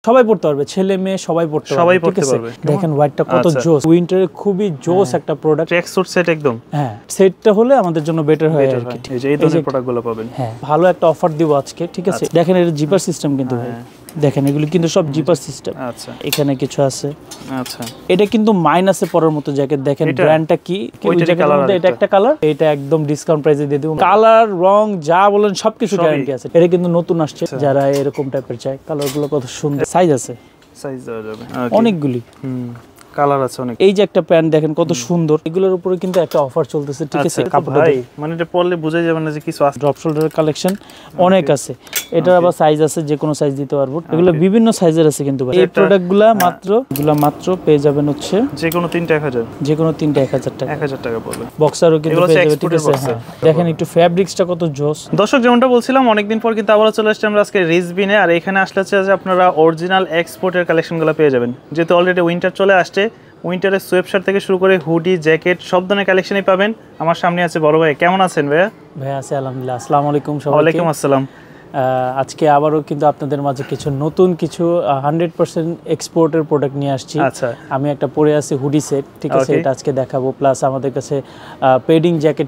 সবাই পড়তে পারবে, ছেলে মেয়ে সবাই পড়তে পারবে, সবাই পড়তে পারবে। দেখেন হোয়াইটটা কত জোস, উইন্টারে খুবই জোস একটা প্রোডাক্ট। ট্র্যাক স্যুট সেট একদম, হ্যাঁ সেটটা হলে আমাদের জন্য বেটার হয় আর কি। এই যে এই ধরনের প্রোডাক্টগুলো পাবেন। হ্যাঁ ভালো একটা অফার দিব আজকে, ঠিক আছে। দেখেন এর জিপার সিস্টেম কিন্তু ভাই, দেখেন এগুলো কিন্তু সব জিপার সিস্টেম। আচ্ছা এখানে কিছু আছে। আচ্ছা এটা কিন্তু মাইনাসে পরার মতো জ্যাকেট। দেখেন ব্র্যান্ডটা কি, ওই জ্যাকেটের মধ্যে এটা একটা কালার, এটা একদম ডিসকাউন্ট প্রাইসে দিয়ে দেব। কালার রং যা বলেন সবকিছু গ্যারান্টি আছে। এটা কিন্তু নতুন আসছে, যারা এরকম টাইপের চাই। কালারগুলো কত সুন্দর, সাইজ আছে, সাইজ দেওয়া যাবে অনেকগুলি কালার আছে অনেক। এই যে একটা প্যান্ট দেখেন কত সুন্দর, এগুলোর উপরে কিন্তু একটা অফার চলতেছে, ঠিক আছে। ভাই মানে এটা পরলে বোঝা যাবে না যে কিছু আছে। ড্রপ শোল্ডারের কালেকশন অনেক আছে, এটার আবার সাইজ আছে, যে কোনো সাইজ দিতে পারবো। এগুলো বিভিন্ন সাইজের আছে কিন্তু ভাই। এই প্রোডাক্টগুলো মাত্র পেয়ে যাবেন হচ্ছে যে কোনো 3টা 1000, যে কোনো 3টা 1000 টাকা, 1000 টাকা পড়বে। বক্সারও কিন্তু পেয়ে যাবে, ঠিক আছে। দেখেন একটু ফ্যাব্রিক্সটা কত জোস। দর্শক যেমনটা বলছিলাম, অনেকদিন পর কিন্তু আবারও চলে আসছে আমরা আজকে রিজবিনে। আর এখানে আসলে হচ্ছে যে আপনারা অরিজিনাল এক্সপোর্টের কালেকশনগুলো পেয়ে যাবেন। যেহেতু অলরেডি উইন্টার চলে আসছে, উইন্টারের সোয়েটশার্ট থেকে শুরু করে হুডি, জ্যাকেট সব ধরনের কালেকশনই পাবেন। আমার সামনে আছে বড় ভাই, কেমন আছেন ভাইয়া? ভাই আছে আলহামদুলিল্লাহ। আসসালামু আলাইকুম সবাইকে। ওয়ালাইকুম আসসালাম। আজকে আবারও কিন্তু আপনাদের মাঝে কিছু নতুন কিছু 100% এক্সপোর্টের প্রোডাক্ট নিয়ে আসছি। আচ্ছা, আমি একটা পরে আছি হুডি সেট, ঠিক আছে, এটা আজকে দেখাবো। প্লাস আমাদের কাছে পেডিং জ্যাকেট,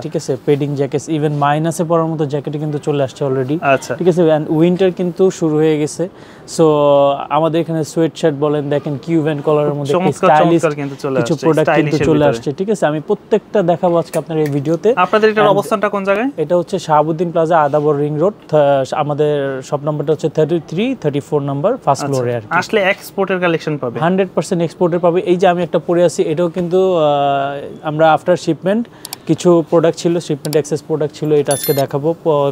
ঠিক আছে, পেডিং জ্যাকেট ইভেন মাইনাসে পরার মতো জ্যাকেট কিন্তু চলে আসছে অলরেডি, আচ্ছা, ঠিক আছে। এন্ড উইন্টার কিন্তু শুরু হয়ে গেছে, সো আমাদের এখানে সোয়েট শার্ট বলেন, দেখেন কিউবেন কলারের মধ্যে স্টাইলিশ কিছু প্রোডাক্ট কিন্তু চলে আসছে, ঠিক আছে। আমি প্রত্যেকটা দেখাবো আজকে আপনার এই ভিডিওতে। আপনাদের এটার অবস্থানটা কোন জায়গায়? এটা হচ্ছে Shahabuddin plaza, Adabor ring road. আমাদের শপ নাম্বারটা হচ্ছে 33-34 নাম্বার, ফার্স্ট ফ্লোরে। আর আসলে এক্সপোর্টের কালেকশন পাবে, 100% এক্সপোর্টের পাবে। এই যে আমি একটা পরে আছি, এটাও কিন্তু আমরা আফটার শিপমেন্ট কিছু প্রোডাক্ট ছিল, শিপমেন্ট এক্সেস প্রোডাক্ট ছিল, এটা আজকে দেখাবো।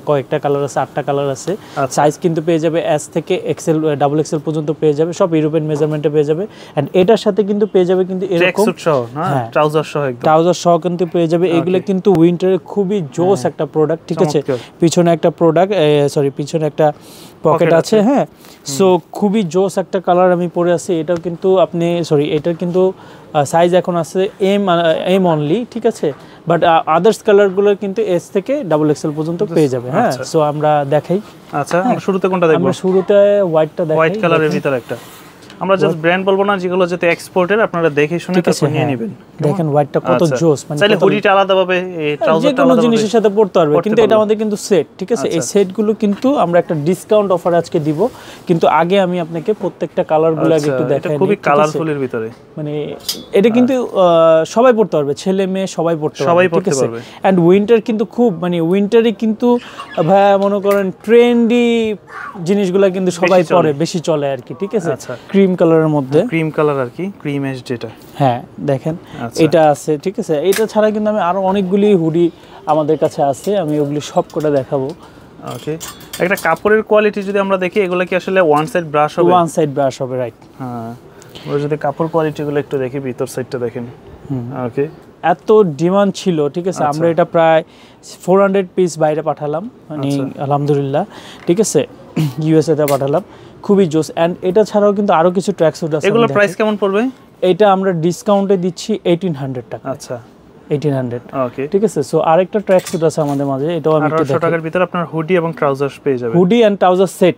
কয়েকটা কালার আছে, 8টা কালার আছে। সাইজ কিন্তু পেয়ে যাবে এস থেকে এক্সেল, ডাবল এক্সেল পর্যন্ত পেয়ে যাবে, সব ইউরোপিয়ান মেজারমেন্টে পেয়ে যাবে। এন্ড এটার সাথে কিন্তু পেয়ে যাবে কিন্তু এরকম ট্রাউজার সহ কিন্তু পেয়ে যাবে। এগুলো কিন্তু উইন্টারে খুবই জোস একটা প্রোডাক্ট, ঠিক আছে। পিছনে একটা প্রোডাক্ট, সরি পিছনে একটা পকেট আছে, হ্যাঁ। সো খুবই জোস একটা কালার আমি পরে আছি। এটাও কিন্তু আপনি এটার কিন্তু সাইজ এখন আছে এম অনলি, ঠিক আছে। বাট আদার্স কালারগুলো কিন্তু এস থেকে ডাবল এক্সেল পর্যন্ত পেয়ে যাবে, হ্যাঁ। সো আমরা দেখাই। আচ্ছা, আমরা শুরুতে কোনটা দেখব? আমরা শুরুতে হোয়াইটটা দেখাই, হোয়াইট কালারের ভিতর একটা। আমরা জাস্ট ব্র্যান্ড বলবো না, যেগুলো যেতে এক্সপোর্টের, আপনারা দেখে শুনে তারপর নিয়ে নেবেন। দেখেন হোয়াইটটা কত জোস, মানে চাইলে হুডিটা আলাদা ভাবে, এই ট্রাউজারটা আলাদা ভাবে, যে কোনো জিনিসের সাথে পড়তে পারবে। কিন্তু এটা আমাদের কিন্তু সেট, ঠিক আছে। এই সেটগুলো কিন্তু আমরা একটা ডিসকাউন্ট অফার আজকে দিব। কিন্তু আগে আমি আপনাকে প্রত্যেকটা কালারগুলো আগে একটু দেখাই। এটা খুবই কালারফুলের ভিতরে, মানে এটা কিন্তু সবাই পড়তে পারবে, ছেলে মেয়ে সবাই পড়তে পারবে। এন্ড উইন্টার কিন্তু খুব, মানে উইন্টারে কিন্তু ভাই মনে করেন ট্রেন্ডি জিনিসগুলো কিন্তু সবাই পরে, বেশি চলে আর কি, ঠিক আছে। ক্রিম কালারের মধ্যে, ক্রিম কালার আর কি, ক্রিম এশ যেটা, হ্যাঁ দেখেন এটা আছে, ঠিক আছে। এটা ছাড়া কিন্তু আমি আরো অনেকগুলি হুডি আমাদের কাছে আছে, আমি ওগুলি সব কটা দেখাবো। ওকে, একটা কাপড়ের কোয়ালিটি যদি আমরা দেখি, এগুলো কি আসলে ওয়ান সাইড ব্রাশ হবে? ওয়ান সাইড ব্রাশ হবে, রাইট। হ্যাঁ, ওই যদি কাপড় কোয়ালিটিগুলো একটু দেখি, ভিতর সাইডটা দেখেন। ওকে, এত ডিমান্ড ছিল, ঠিক আছে। আমরা এটা প্রায় 400 পিস বাইরে পাঠালাম, মানে আলহামদুলিল্লাহ, ঠিক আছে। ইউএসএ তে পাঠালাম, খুবই জোস। এন্ড এটা ছাড়াও কিন্তু আরো কিছু ট্র্যাক স্যুট আছে। এগুলোর প্রাইস কেমন পড়বে? এটা আমরা ডিসকাউন্টে দিচ্ছি 1800 টাকা। আচ্ছা, 1800, ওকে, ঠিক আছে। সো আরেকটা ট্র্যাক স্যুট আছে আমাদের মাঝে, এটাও আমি 1800 টাকার ভিতর আপনার হুডি এবং ট্রাউজার পেয়ে যাবেন। হুডি এন্ড ট্রাউজার সেট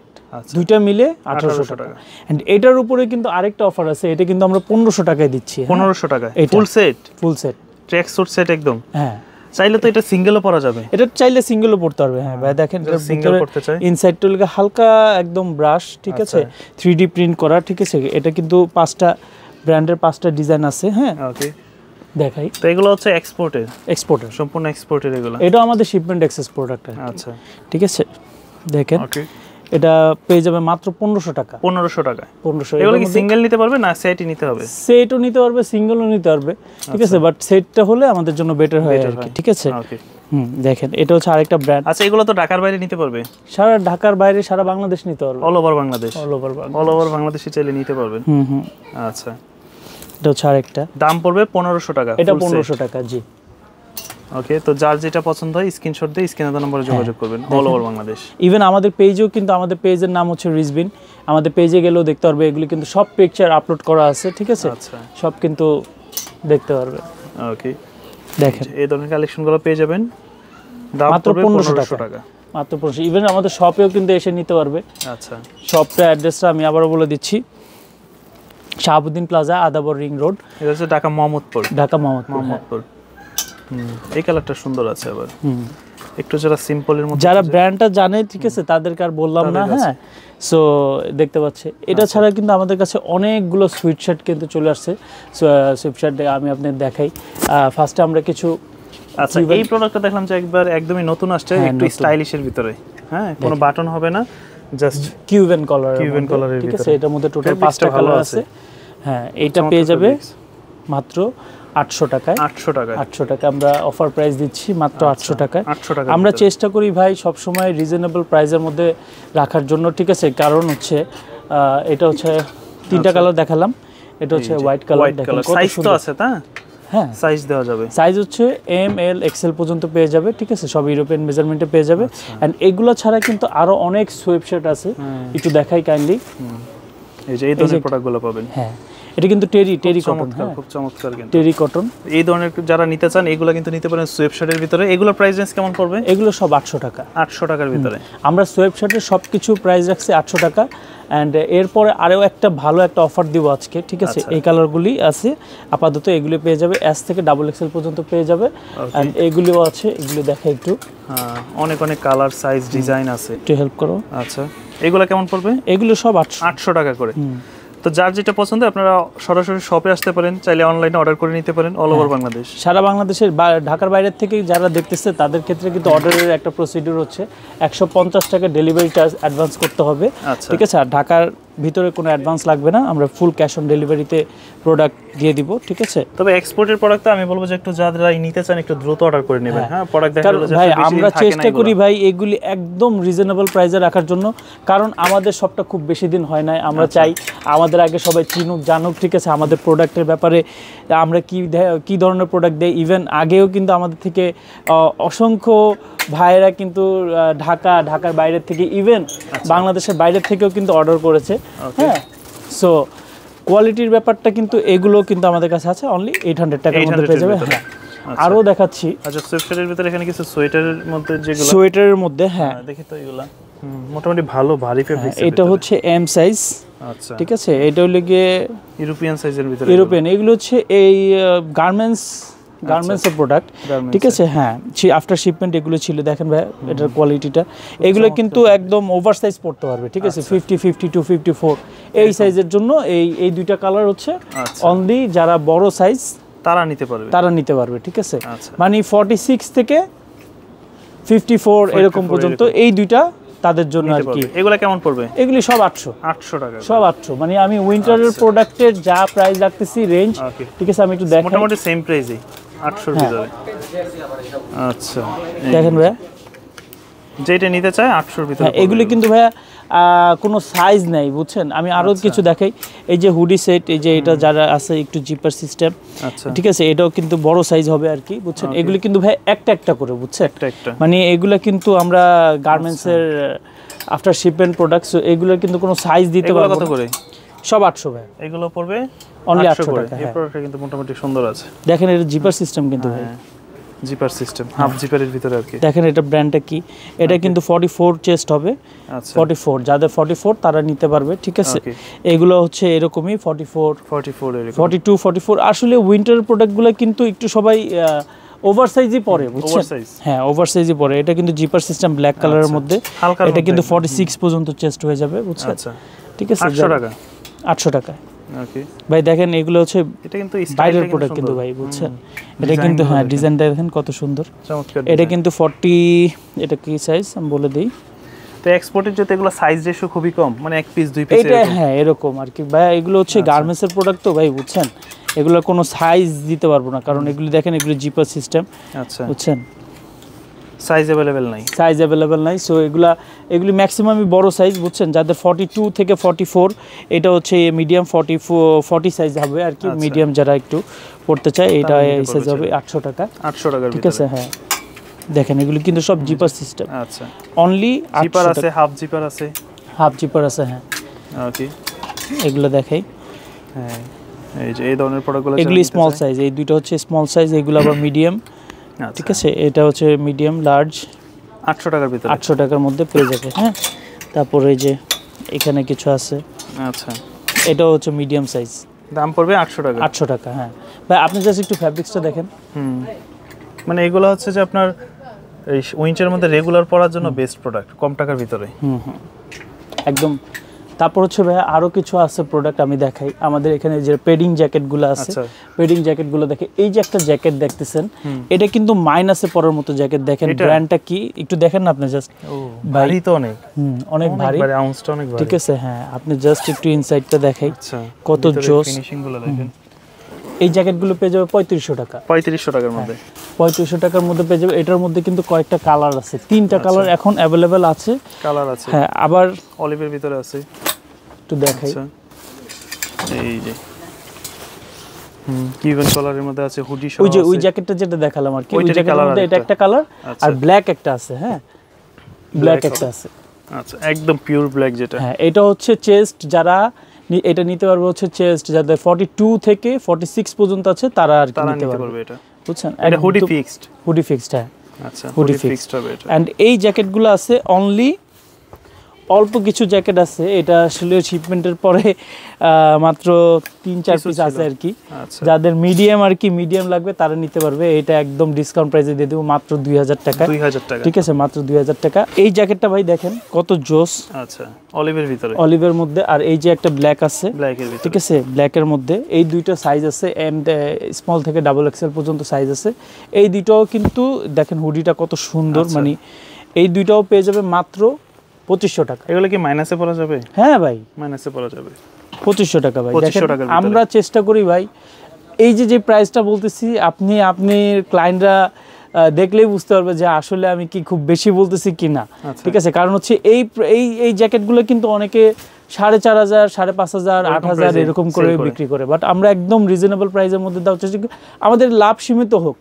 দুইটা মিলে 1800 টাকা। এন্ড এটার উপরে কিন্তু আরেকটা অফার আছে, এটা কিন্তু আমরা 1500 টাকায় দিচ্ছি। 1500 টাকায় full set, full set track sweet set একদম, হ্যাঁ। চাইলে তো এটা সিঙ্গেলও পরা যাবে, এটা চাইলে সিঙ্গেলও পড়তে পারবে, হ্যাঁ ভাই। দেখেন সিঙ্গেল পড়তে চাই, ইনসাইডটা লাগে হালকা একদম ব্রাশ, ঠিক আছে, 3D প্রিন্ট করা, ঠিক আছে। এটা কিন্তু 5টা ব্র্যান্ডের 5টা ডিজাইন আছে, হ্যাঁ। ওকে, দেখাই। তো এগুলো হচ্ছে এক্সপোর্টের, সম্পূর্ণ এক্সপোর্টের এগুলো। এটা আমাদের শিপমেন্ট এক্সেস প্রোডাক্ট, আচ্ছা, ঠিক আছে। দেখেন ওকে, এটা পেয়ে যাবে মাত্র 1500 টাকা। 1500 টাকায় 1500। এগুলো কি সিঙ্গেল নিতে পারবে না সেটই নিতে হবে? সেটও নিতে পারবে, সিঙ্গেলও নিতে পারবে, ঠিক আছে। বাট সেটটা হলে আমাদের জন্য বেটার হয় আর কি, ঠিক আছে। ওকে, দেখেন এটা হচ্ছে আরেকটা ব্র্যান্ড। আচ্ছা, এগুলো তো ঢাকার বাইরে নিতে পারবে? সারা ঢাকার বাইরে, সারা বাংলাদেশ নিতে পারবে, all over Bangladesh, all over বাংলাদেশে চাইলে নিতে পারবেন। আচ্ছা, এটা হচ্ছে আরেকটা, দাম পড়বে 1500 টাকা। এটা 1500 টাকা, জি। ওকে, তো যার যেটা পছন্দ হয় স্ক্রিনশট দিয়ে স্ক্রিনে দেওয়া নম্বরে যোগাযোগ করবেন, অল ওভার বাংলাদেশ। ইভেন আমাদের পেজেও কিন্তু, আমাদের পেজের নাম হচ্ছে রিজবিন, আমাদের পেজে গেলেও দেখতে পারবে, এগুলো কিন্তু সব পিকচার আপলোড করা আছে, ঠিক আছে। আচ্ছা, সব কিন্তু দেখতে পারবে। ওকে, দেখেন এই ধরনের কালেকশনগুলো পেয়ে যাবেন, দাম মাত্র 1500 টাকা। মাত্র 1500। ইভেন আমাদের শপেও কিন্তু এসে নিতে পারবে। আচ্ছা, শপটা অ্যাড্রেসটা আমি আবারও বলে দিচ্ছি, Shahabuddin plaza, Adabor ring road, এটা হচ্ছে ঢাকা মোহাম্মদপুর। ঢাকা মোহাম্মদপুর। এই কালারটা সুন্দর আছে আবার, একটু যারা সিম্পলের মধ্যে, যারা ব্র্যান্ডটা জানে ঠিক আছে তাদেরকে আর বললাম না। হ্যাঁ, সো দেখতে পাচ্ছে এটা ছাড়া কিন্তু আমাদের কাছে অনেকগুলো সুইট শার্ট কিন্তু চলে আসছে। সুইট শার্ট আমি আপনাদের দেখাই। ফার্স্টে আমরা কিছু, আচ্ছা এই প্রোডাক্টটা দেখলাম যে একবার একদমই নতুন আসছে, একটু স্টাইলিশের ভিতরে। হ্যাঁ, কোনো বাটন হবে না, জাস্ট কিউবেন কলার, কিউবেন কলারের ঠিক ভিতরে। আছে, এটার মধ্যে টোটাল 5টা কালার আছে। হ্যাঁ, এইটা পেয়ে যাবে মাত্র 800 টাকায়। 800 টাকায়, 800 টাকা আমরা অফার প্রাইস দিচ্ছি, মাত্র 800 টাকায়। 800 টাকা আমরা চেষ্টা করি ভাই সব সময় রিজনেবল প্রাইসের মধ্যে রাখার জন্য, ঠিক আছে। কারণ হচ্ছে এটা হচ্ছে 3টা কালার দেখালাম, এটা হচ্ছে হোয়াইট কালার। দেখেন কত সাইজ তো সুন্দর আছে, তা হ্যাঁ, সাইজ দেওয়া যাবে। সাইজ হচ্ছে এম এল এক্সেল পর্যন্ত পেয়ে যাবে, ঠিক আছে, সব ইউরোপিয়ান মেজারমেন্টে পেয়ে যাবে। এন্ড এগুলো ছাড়া কিন্তু আরো অনেক সোয়েবশার্ট আছে, একটু দেখাই কাইন্ডলি। এই যে এই ধরনের প্রোডাক্টগুলো পাবেন। হ্যাঁ, এটা কিন্তু টেরি কটন, খুব চমৎকার কিন্তু টেরি কটন। এই ধরনের যারা নিতে চান এগুলো কিন্তু নিতে পারেন সোয়েবশার্টের ভিতরে। এগুলো প্রাইস রেঞ্জ কেমন পড়বে? এগুলো সব 800 টাকা। 800 টাকার ভিতরে আমরা সোয়েবশার্টের সব কিছু প্রাইস রাখছি 800 টাকা। অ্যান্ড এরপরে আরও একটা ভালো একটা অফার দিব আজকে, ঠিক আছে। এই কালারগুলি আছে আপাতত, এগুলি পেয়ে যাবে এস থেকে ডাবল এক্সেল পর্যন্ত পেয়ে যাবে। অ্যান্ড এগুলিও আছে, এগুলি দেখা একটু, অনেক অনেক কালার, সাইজ, ডিজাইন আছে, একটু হেল্প করো। আচ্ছা, এগুলো কেমন পড়বে? এগুলো সব 800 টাকা করে। তো যার যেটা পছন্দ আপনারা সরাসরি শপে আসতে পারেন, চাইলে অনলাইনে অর্ডার করে নিতে পারেন অল ওভার বাংলাদেশ। সারা বাংলাদেশের, ঢাকার বাইরের থেকে যারা দেখতেছে তাদের ক্ষেত্রে কিন্তু অর্ডারের একটা প্রসিডিউর হচ্ছে 150 টাকা ডেলিভারি চার্জ অ্যাডভান্স করতে হবে, ঠিক আছে। আর ঢাকার ভিতরে কোনো অ্যাডভান্স লাগবে না, আমরা ফুল ক্যাশ অন ডেলিভারিতে প্রোডাক্ট দিয়ে দিব, ঠিক আছে। তবে এক্সপোর্টের প্রোডাক্ট আমি বলবো যে একটু যারা নিতে চান একটু দ্রুত অর্ডার করে নেবেন। হ্যাঁ, প্রোডাক্ট দেখা গেল যে ভাই আমরা চেষ্টা করি ভাই এগুলি একদম রিজনেবল প্রাইসে রাখার জন্য, কারণ আমাদের সবটা খুব বেশি দিন হয় নাই। আমরা চাই আমাদের আগে সবাই চিনুক, জানুক, ঠিক আছে, আমাদের প্রোডাক্টের ব্যাপারে আমরা কি ধরনের প্রোডাক্ট দেই। ইভেন আগেও কিন্তু আমাদের থেকে অসংখ্য ভাইয়েরা কিন্তু ঢাকার বাইরের থেকে, ইভেন বাংলাদেশের বাইরের থেকেও কিন্তু অর্ডার করেছে। হ্যাঁ, সো কোয়ালিটির ব্যাপারটা কিন্তু এগুলো কিন্তু আমাদের কাছে আছে অনলি 800 টাকার মধ্যে পেয়ে যাবে। হ্যাঁ, আরো দেখাচ্ছি। আচ্ছা, সোয়েটারের ভিতরে এখানে কিছু সোয়েটারের মধ্যে যেগুলো, সোয়েটারের মধ্যে, হ্যাঁ দেখি তো এগুলা মোটামুটি ভালো ভারী ফেব্রিক। এটা হচ্ছে এম সাইজ, আচ্ছা, ঠিক আছে। এটা হলো গিয়ে ইউরোপিয়ান সাইজের ভিতরে, ইউরোপিয়ান। এগুলো হচ্ছে এই গার্মেন্টসের প্রোডাক্ট, ঠিক আছে। হ্যাঁ, আফটার শিপমেন্ট এগুলো ছিল। দেখেন ভাই এটার কোয়ালিটিটা, এগুলো কিন্তু একদম ওভার সাইজ পড়তে পারবে, ঠিক আছে। 50, 52, 54 এই সাইজের জন্য এই দুইটা কালার হচ্ছে অনলি যারা বড় সাইজ তারা নিতে পারবে, ঠিক আছে। মানে 46 থেকে 54 এরকম পর্যন্ত এই দুইটা তাদের জন্য আর কি। এগুলা কেমন পড়বে? এগুলি সব 800 টাকা, সব 800। মানে আমি উইন্টারের প্রোডাক্টের যা প্রাইস রাখতেছি রেঞ্জ, ঠিক আছে, আমি একটু দেখাই। মোটামুটি সেম প্রাইসই 800 এর ভিতরে। আচ্ছা, দেখেন ভাই যেটা নিতে চায় 800 এর ভিতরে। এগুলি কিন্তু ভাইয়া কোনো সাইজ নাই, বুঝছেন। আমি আরো কিছু দেখাই। এই যে হুডি সেট, এই যে এটা যারা আছে একটু জিপার সিস্টেম, ঠিক আছে, এটাও কিন্তু বড় সাইজ হবে আর কি, বুঝছেন। এগুলি কিন্তু ভাই একটা করে, বুঝছেন, মানে এগুলা কিন্তু আমরা গার্মেন্টসের আফটার শিপমেন্ট প্রোডাক্টস, এগুলোর কিন্তু কোনো সাইজ দিতে পারবো না। সব 800 ভাই, এগুলো পড়বে অনলি 800 টাকা। এই প্রোডাক্টটা কিন্তু মোটামুটি সুন্দর আছে। দেখেন এটা জিপার সিস্টেম কিন্তু ভাই, জিপার সিস্টেম, হাফ জিপারের ভিতরে আর কি। দেখেন এটা ব্র্যান্ডটা কি, এটা কিন্তু 44 চেস্ট হবে। আচ্ছা, 44 যাদের 44 তারা নিতে পারবে, ঠিক আছে। এগুলো হচ্ছে এরকমই 44, 42, 44। আসলে উইন্টার প্রোডাক্টগুলো কিন্তু একটু সবাই ওভার সাইজই পরে, বুঝছেন। হ্যাঁ, ওভার সাইজই পরে। এটা কিন্তু জিপার সিস্টেম ব্ল্যাক কালারের মধ্যে, এটা কিন্তু 46 পর্যন্ত চেস্ট হয়ে যাবে, বুঝছেন, ঠিক আছে। 800 টাকা। ওকে ভাই, দেখেন এগুলো হচ্ছে এটা কিন্তু বাইরের প্রোডাক্ট কিন্তু ভাই, বুঝছেন। এটা কিন্তু হ্যাঁ, ডিজাইনটা দেখেন কত সুন্দর, চমৎকার। এটা কিন্তু 40, এটা কি সাইজ আমি বলে দেই। তো এক্সপোর্টের যেতে এগুলো সাইজ রেশিও খুবই কম, মানে এক পিস দুই পিস এটা, হ্যাঁ এরকম আর কি ভাই। এগুলো হচ্ছে গার্মেন্টসের প্রোডাক্ট তো ভাই, বুঝছেন। এগুলো কোনো সাইজ দিতে পারবো না, কারণ এগুলো দেখেন এগুলো জিপার সিস্টেম, আচ্ছা, বুঝছেন। সাইজ अवेलेबल নাই। সো এগুলি ম্যাক্সিমামই বড় সাইজ, বুঝছেন। যাদের 42 থেকে 44, এটা হচ্ছে মিডিয়াম 40 সাইজ হবে আর কি। মিডিয়াম যারা একটু পড়তে চায় এটা এই সাইজ হবে 800 টাকা, ঠিক আছে। হ্যাঁ, দেখেন এগুলি কিন্তু সব জিপার সিস্টেম। আচ্ছা, অনলি জিপার আছে, হাফ জিপার আছে। হ্যাঁ, ওকে, এগুলো দেখাই। হ্যাঁ, এই যে এই ধরনের প্রোডাক্টগুলো, এগুলি স্মল সাইজ, এই দুটো হচ্ছে স্মল সাইজ, এগুলো আবার মিডিয়াম, ঠিক আছে। এটা হচ্ছে মিডিয়াম, লার্জ, 800 টাকার ভিতরে 800 টাকার মধ্যে পেয়ে যাবে। হ্যাঁ, তারপরে এই যে এখানে কিছু আছে, আচ্ছা এটাও হচ্ছে মিডিয়াম সাইজ, দাম পড়বে 800 টাকা। 800 টাকা। হ্যাঁ ভাই, আপনি জাস্ট একটু ফ্যাব্রিক্সটা দেখেন। মানে এগুলো হচ্ছে যে আপনার এই উইন্টারের মধ্যে রেগুলার পরার জন্য বেস্ট প্রোডাক্ট, কম টাকার ভিতরে। একদম। তারপর হচ্ছে ভাই আরো কিছু আছে প্রোডাক্ট, আমি দেখাই। আমাদের এখানে যে পেডিং জ্যাকেটগুলো আছে, পেডিং জ্যাকেটগুলো দেখে, এই যে একটা জ্যাকেট দেখতেছেন, এটা কিন্তু মাইনাসে পরার মতো জ্যাকেট। দেখেন ব্র্যান্ডটা কি একটু দেখেন না আপনি, জাস্ট ভারী তো অনেক, অনেক ভারী, আউন্সটা অনেক ভারী। ঠিক আছে, হ্যাঁ আপনি জাস্ট একটু ইনসাইডটা দেখাই, আচ্ছা কত জোস। ফিনিশিং গুলো দেখেন। এই জ্যাকেটগুলো পেয়ে যাবে 3500 টাকা। 3500 টাকার মধ্যে, 3500 টাকার মধ্যে পেয়ে যাবে। এটার মধ্যে কিন্তু কয়েকটা কালার আছে, 3টা কালার এখন অ্যাভেলেবেল আছে। কালার আছে, হ্যাঁ, আবার অলিভের ভিতরে আছে, একটু দেখাই। এই যে কিউবেন কালারের মধ্যে আছে, হুডি সহ। ওই জ্যাকেটটা যেটা দেখালাম আর কি, ওই জ্যাকেটের মধ্যে এটা একটা কালার, আর ব্ল্যাক একটা আছে। হ্যাঁ, ব্ল্যাক একটা আছে। আচ্ছা, একদম পিওর ব্ল্যাক যেটা। হ্যাঁ, এটা হচ্ছে চেস্ট, যারা এটা নিতে পারবে হচ্ছে চেস্ট যাদের 42 থেকে 46 পর্যন্ত আছে, তারা আর কি নিতে পারবে এটা, বুঝছেন? এটা হুডি ফিক্সড, হুডি ফিক্সড। হ্যাঁ, আচ্ছা, হুডি ফিক্সড হবে এটা। এন্ড এই জ্যাকেটগুলো আছে অনলি অল্প কিছু জ্যাকেট আছে, এটা আসলে শিপমেন্টের পরে মাত্র 3-4 পিস আছে আর কি। যাদের মিডিয়াম আর কি, মিডিয়াম লাগবে তারা নিতে পারবে। এটা একদম ডিসকাউন্ট প্রাইসে দিয়ে দেবো মাত্র 2000 টাকা। 2000 টাকা, ঠিক আছে, মাত্র 2000 টাকা। এই জ্যাকেটটা ভাই দেখেন কত জোস। আচ্ছা, অলিভের ভিতরে, অলিভের মধ্যে। আর এই যে একটা ব্ল্যাক আছে, ব্ল্যাকের ভিতরে, ঠিক আছে, ব্ল্যাকের মধ্যে এই দুইটা সাইজ আছে, এম স্মল থেকে ডাবল এক্সেল পর্যন্ত সাইজ আছে। এই দুইটাও কিন্তু দেখেন হুডিটা কত সুন্দর, মানে এই দুইটাও পেয়ে যাবে মাত্র 2500 টাকা। এগুলো কি মাইনাসে পড়া যাবে? হ্যাঁ ভাই, মাইনাসে পড়া যাবে। 2500 টাকা ভাই। 2500 টাকার ভিতরে আমরা চেষ্টা করি ভাই, এই যে প্রাইসটা বলতেছি, আপনি ক্লায়েন্টরা দেখলেই বুঝতে পারবে যে আসলে আমি কি খুব বেশি বলতেছি কিনা। ঠিক আছে, কারণ হচ্ছে এই জ্যাকেটগুলো কিন্তু অনেকে 4500, 5500, 8000 এরকম করে বিক্রি করে, বাট আমরা একদম রিজনেবল প্রাইসের মধ্যে দেওয়ার চেষ্টা করি। আমাদের লাভ সীমিত হোক,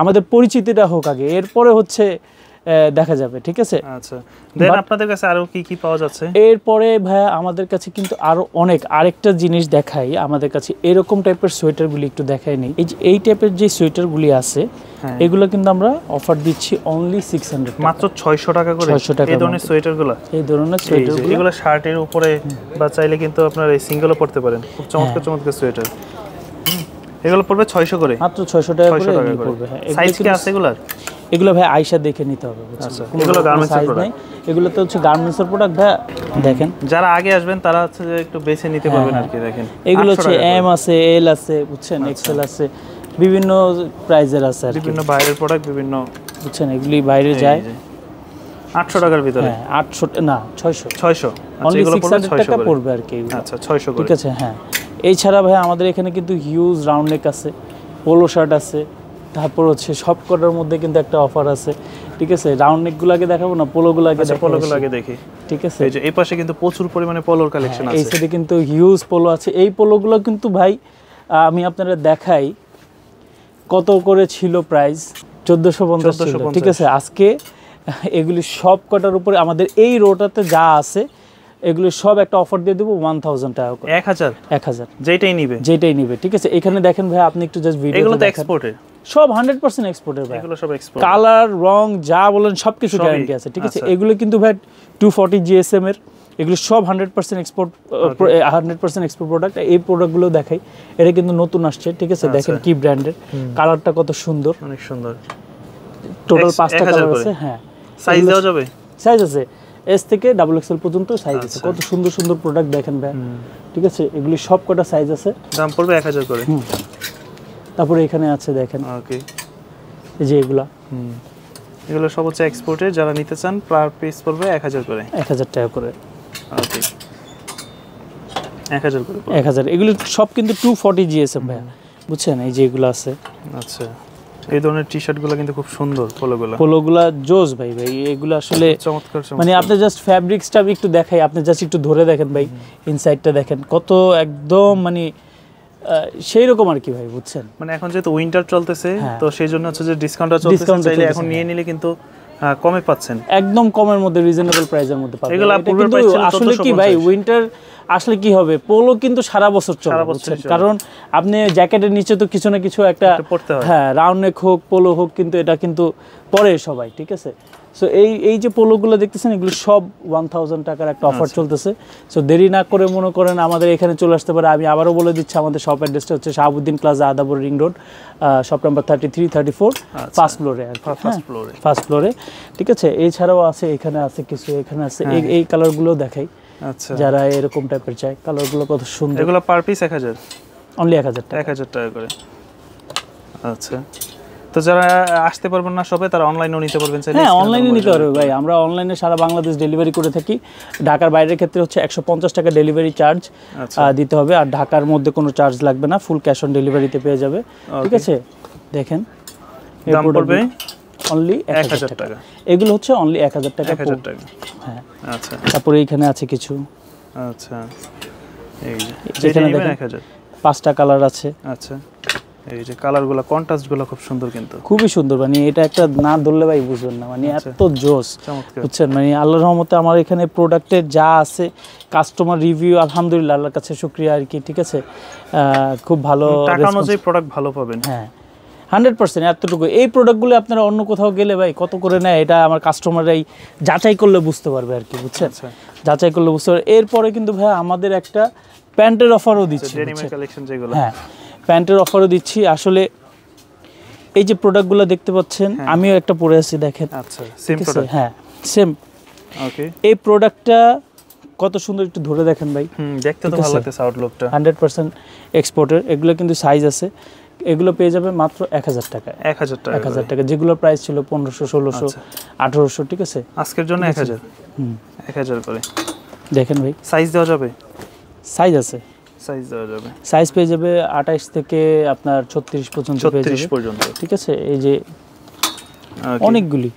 আমাদের পরিচিতিটা হোক আগে, এরপরে হচ্ছে দেখা যাবে। ঠিক আছে, আচ্ছা। দেন আপনাদের কাছে আরো কি কি পাওয়া যাচ্ছে? এরপরে ভাইয়া আমাদের কাছে কিন্তু আরো অনেক, আরেকটা জিনিস দেখাই। আমাদের কাছে এরকম টাইপের সোয়েটারগুলি একটু দেখাই নেই। এই যে এই টাইপের যে সোয়েটারগুলি আছে, এগুলো কিন্তু আমরা অফার দিচ্ছি অনলি 600 টাকা, মাত্র 600 টাকা করে। 600 টাকা এই ধরনের সোয়েটারগুলো, এই ধরনের সোয়েটারগুলো, এগুলো শার্টের উপরে বা চাইলে কিন্তু আপনারা এই সিঙ্গেলও পরতে পারেন। খুব চমৎকার চমৎকার সোয়েটার। এগুলো পড়বে 600 করে, মাত্র 600 টাকা করে পড়বে। হ্যাঁ, সাইজ কি আছে এগুলার? এগুলো ভাই আয়শা দেখে নিতে হবে। আচ্ছা, এগুলো গার্মেন্টসের প্রোডাক্ট, এগুলো তো হচ্ছে গার্মেন্টসের প্রোডাক্ট ভাই। দেখেন, যারা আগে আসবেন তারা হচ্ছে যে একটু বেছে নিতে পারবেন আর কি। দেখেন, এগুলো হচ্ছে এম আছে, এল আছে, বুঝছেন, এক্সেল আছে, বিভিন্ন প্রাইজের আছে আর বিভিন্ন বাইরের প্রোডাক্ট, বিভিন্ন, বুঝছেন, এগুলি বাইরে যায়। 800 টাকার ভিতরে, হ্যাঁ 800 না 600, 600। অনলি 600 টাকা পড়বে আর কি। আচ্ছা, 600 করে, ঠিক আছে। হ্যাঁ, এছাড়া ভাই আমাদের এখানে কিন্তু হিউজ রাউন্ড নেক আছে, পোলো শার্ট আছে, তারপর হচ্ছে সব কটার মধ্যে কিন্তু একটা অফার আছে। ঠিক আছে, রাউন্ড নেকগুলোকে দেখাবো না, পোলোগুলোকে দেখাবো। পোলোগুলোকে দেখি। ঠিক আছে, এই যে এই পাশে কিন্তু প্রচুর পরিমাণে পোলোর কালেকশন আছে। এই সাইডে কিন্তু হিউজ পোলো আছে। এই পোলোগুলো কিন্তু ভাই আমি আপনাদের দেখাই কত করে ছিল প্রাইস, 1450 ছিল। ঠিক আছে, আজকে এগুলি সব কটার উপরে আমাদের এই রোটাতে যা আছে এগুলো সব একটা অফার দিয়ে দেবো 1000 টাকা করে। 1000 যেটাই নিবে। ঠিক আছে, এখানে দেখেন ভাই, আপনি একটু জাস্ট ভিডিও, এগুলো তো এক্সপোর্টের, সব 100% এক্সপোর্টের ভাই। এগুলো সব এক্সপোর্ট, কালার রং যা বলেন সবকিছু গ্যারান্টি আছে। ঠিক আছে, এগুলো কিন্তু ভাই 240 জিএসএম এর, এগুলো সব 100% এক্সপোর্ট, 100% এক্সপোর্ট প্রোডাক্ট। এই প্রোডাক্টগুলো দেখাই, এটা কিন্তু নতুন আসছে। ঠিক আছে, দেখেন কি ব্র্যান্ডের, কালারটা কত সুন্দর, অনেক সুন্দর। টোটাল 5টা কালার আছে। হ্যাঁ, সাইজ দেওয়া যাবে, সাইজ আছে এস থেকে ডাবল এক্সেল পর্যন্ত সাইজ আছে। কত সুন্দর সুন্দর প্রোডাক্ট দেখেন ভাই। ঠিক আছে, এগুলি সব কটা সাইজ আছে, দাম পড়বে 1000 করে। তারপরে এখানে আছে দেখেন, ওকে, এই যে এগুলা, এগুলো সব হচ্ছে এক্সপোর্টে। যারা নিতে চান পার পিস পড়বে 1000 করে, 1000 টাকা করে। ওকে, 1000 করে, 1000। এগুলো সব কিন্তু 240 জিএসএম ভাই, বুঝছেন, এই যে এগুলো আছে। আচ্ছা, এই ধরনের টি-শার্টগুলো কিন্তু খুব সুন্দর, পোলোগুলা জোস ভাই। এগুলো আসলে চমৎকার, মানে আপনি জাস্ট ফ্যাব্রিক্সটা একটু দেখাই, আপনি জাস্ট একটু ধরে দেখেন ভাই, ইনসাইডটা দেখেন কত একদম মানে সেই রকম আর কি ভাই, বুঝছেন। মানে এখন যেহেতু উইন্টার চলতেছে, তো সেই জন্য হচ্ছে যে ডিসকাউন্টটা চলতেছে, চাইলে এখন নিয়ে নিলে কিন্তু কমে পাচ্ছেন, একদম কমের মধ্যে, রিজনেবল প্রাইসের মধ্যে পাবেন। এগুলো পূর্বের প্রাইস ছিল 1450। আসলে কি ভাই, উইন্টার আসলে কি হবে, পোলো কিন্তু সারা বছর চলে, কারণ আপনি জ্যাকেটের নিচে তো কিছু না কিছু একটা পড়তে হয়। হ্যাঁ, রাউন্ড নেক হোক, পোলো হোক, কিন্তু এটা কিন্তু পরে সবাই। ঠিক আছে, সো এই যে পোলোগুলো দেখতেছেন এগুলো সব 1000 টাকার একটা অফার চলতেছে। সো দেরি না করে মনে করেন আমাদের এখানে চলে আসতে পারে। আমি আবারও বলে দিচ্ছি আমাদের শপ অ্যাড্রেসটা হচ্ছে Shahabuddin plaza, Adabor ring road, shop number 33 34, first ফ্লোরে আর ফার্স্ট ফ্লোরে। ঠিক আছে, এছাড়াও আছে, এখানে আছে কিছু, এখানে আছে এই কালারগুলো দেখাই। আচ্ছা, যারা এরকম টাইপের চাই, কালারগুলো কত সুন্দর। এগুলো পার পিস 1000, অনলি 1000 টাকা, 1000 টাকা করে। আচ্ছা, তো যারা আসতে পারবেন না সবে তারা অনলাইনেও নিতে পারবেন। হ্যাঁ, অনলাইনে নিতে পারবে ভাই। আমরা অনলাইনে সারা বাংলাদেশ ডেলিভারি করে থাকি। ঢাকার বাইরের ক্ষেত্রে হচ্ছে 150 টাকা ডেলিভারি চার্জ দিতে হবে, আর ঢাকার মধ্যে কোনো চার্জ লাগবে না, ফুল ক্যাশ অন ডেলিভারিতে পেয়ে যাবে। ঠিক আছে, দেখেন দাম পড়বে অনলি 1000 টাকা। এগুলো হচ্ছে অনলি 1000 টাকা। 1000 টাকা। হ্যাঁ, আচ্ছা। তারপরে এখানে আছে কিছু। আচ্ছা, এই যে এটা নেবেন 1000, 5টা কালার আছে। আচ্ছা, এই যে কালারগুলো, কন্ট্রাস্টগুলো খুব সুন্দর, কিন্তু খুবই সুন্দর। মানে এটা একটা না ধরলে ভাই বুঝবেন না, মানে এত জোস, বুঝছেন। মানে আল্লাহর রহমতে আমার এখানে প্রোডাক্টের যা আছে, কাস্টমার রিভিউ আলহামদুলিল্লাহ, আল্লাহর কাছে শুকরিয়া আর কি। ঠিক আছে, খুব ভালো, টাকা অনুযায়ী প্রোডাক্ট ভালো পাবেন। হ্যাঁ, 100% এতটুকু। এই প্রোডাক্টগুলো আপনারা অন্য কোথাও গেলে ভাই কত করে নেয়, এটা আমার কাস্টমাররাই যাচাই করলে বুঝতে পারবে আর কি, বুঝছেন। যাচাই করলে বুঝতে পারবে। এরপরে কিন্তু ভাই আমাদের একটা প্যান্টের অফারও দিচ্ছি। হ্যাঁ, প্যান্টের অফারও দিচ্ছি। আসলে এই যে প্রোডাক্টগুলো দেখতে পাচ্ছেন, আমিও একটা পরে আছি, দেখেন। আচ্ছা, সেম প্রোডাক্ট। হ্যাঁ, সেম। ওকে, এই প্রোডাক্টটা কত সুন্দর, একটু ধরে দেখেন ভাই। দেখতে তো ভালো লাগতেছে, আউটলুকটা 100% এক্সপোর্টের। এগুলো কিন্তু সাইজ আছে। এগুলো পেয়ে যাবে মাত্র 1000 টাকা। 1000 টাকা, 1000 টাকা। যেগুলো প্রাইস ছিল 1500, 1600, 1800। ঠিক আছে, আজকের জন্য 1000। 1000 করে। দেখেন ভাই, সাইজ দেওয়া যাবে? সাইজ আছে, সাইজ দেওয়া যাবে। সাইজ পেয়ে যাবে 28 থেকে আপনার 36 পর্যন্ত পেয়ে যাবে। 36 পর্যন্ত। ঠিক আছে, এই যে অনেকগুলি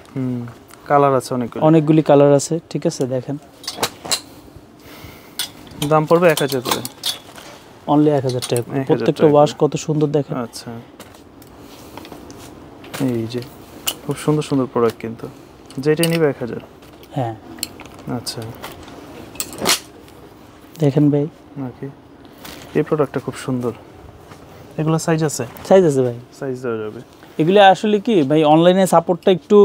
কালার আছে, অনেকগুলি কালার আছে। ঠিক আছে, দেখেন দাম পড়বে 1000 করে, অনলি 1000 টাকা। প্রত্যেকটা ওয়াশ কত সুন্দর, দেখেন। আচ্ছা, এই যে খুব সুন্দর সুন্দর প্রোডাক্ট, কিন্তু যেটাই নিবে 1000। হ্যাঁ, আচ্ছা, দেখেন ভাই। ওকে, এই প্রোডাক্টটা খুব সুন্দর। এগুলো সাইজ আছে? সাইজ আছে ভাই, সাইজ দেওয়া যাবে। এগুলো আসলে কি ভাই, অনলাইনে সাপোর্টটা একটু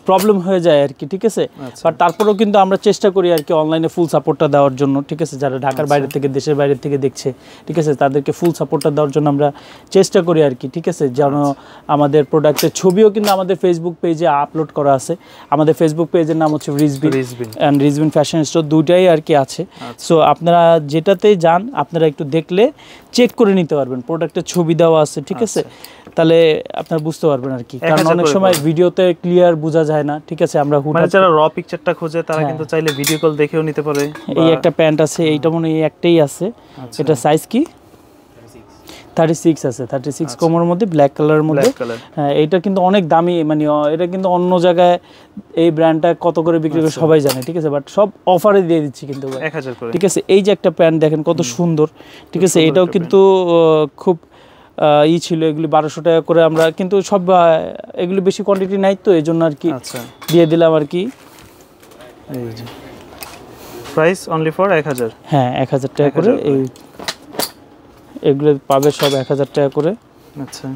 প্রবলেম হয়ে যায় আর কি। ঠিক আছে, বাট তারপরেও কিন্তু আমরা চেষ্টা করি আর কি অনলাইনে ফুল সাপোর্টটা দেওয়ার জন্য। ঠিক আছে, যারা ঢাকার বাইরে থেকে, দেশের বাইরে থেকে দেখছে, ঠিক আছে, তাদেরকে ফুল সাপোর্টটা দেওয়ার জন্য আমরা চেষ্টা করি আর কি। ঠিক আছে, যেন আমাদের প্রোডাক্টের ছবিও কিন্তু আমাদের ফেসবুক পেজে আপলোড করা আছে। আমাদের ফেসবুক পেজের নাম হচ্ছে রিজবিন অ্যান্ড রিজবিন ফ্যাশন স্টোর, দুইটাই আর কি আছে। সো আপনারা যেটাতেই যান, আপনারা একটু দেখলে চেক করে নিতে পারবেন, প্রোডাক্টের ছবি দেওয়া আছে। ঠিক আছে, তাহলে আপনারা বুঝতে পারবেন আর কি। কারণ অনেক সময় ভিডিওতে ক্লিয়ার বোঝা যায় না। ঠিক আছে, আমরা মানে যারা র পিকচারটা খোঁজে তারা কিন্তু চাইলে ভিডিও কল দেখেও নিতে পারে। এই একটা প্যান্ট আছে, এইটা মনে হয় একটাই আছে। এটা সাইজ কি? 36 আছে। 36 কোমর মধ্যে, ব্ল্যাক কালারের মধ্যে। হ্যাঁ, এইটা কিন্তু অনেক দামি। মানে এটা কিন্তু অন্য জায়গায় এই ব্র্যান্ডটা কত করে বিক্রি করে সবাই জানে। ঠিক আছে, বাট সব অফারে দিয়ে দিচ্ছি কিন্তু 1000 করে। ঠিক আছে, এই যে একটা প্যান্ট দেখেন কত সুন্দর। ঠিক আছে, এটাও কিন্তু খুব ছিল। এগুলি 1200 টাকা করে। আমরা কিন্তু সব এগুলি বেশি কোয়ান্টিটি নাই, তো এই জন্য আর কি দিয়ে দিলাম আর কি। Price only for 1000। হ্যাঁ, 1000 টাকা করে। এগুলো পাবে সব 1000 টাকা করে। আচ্ছা,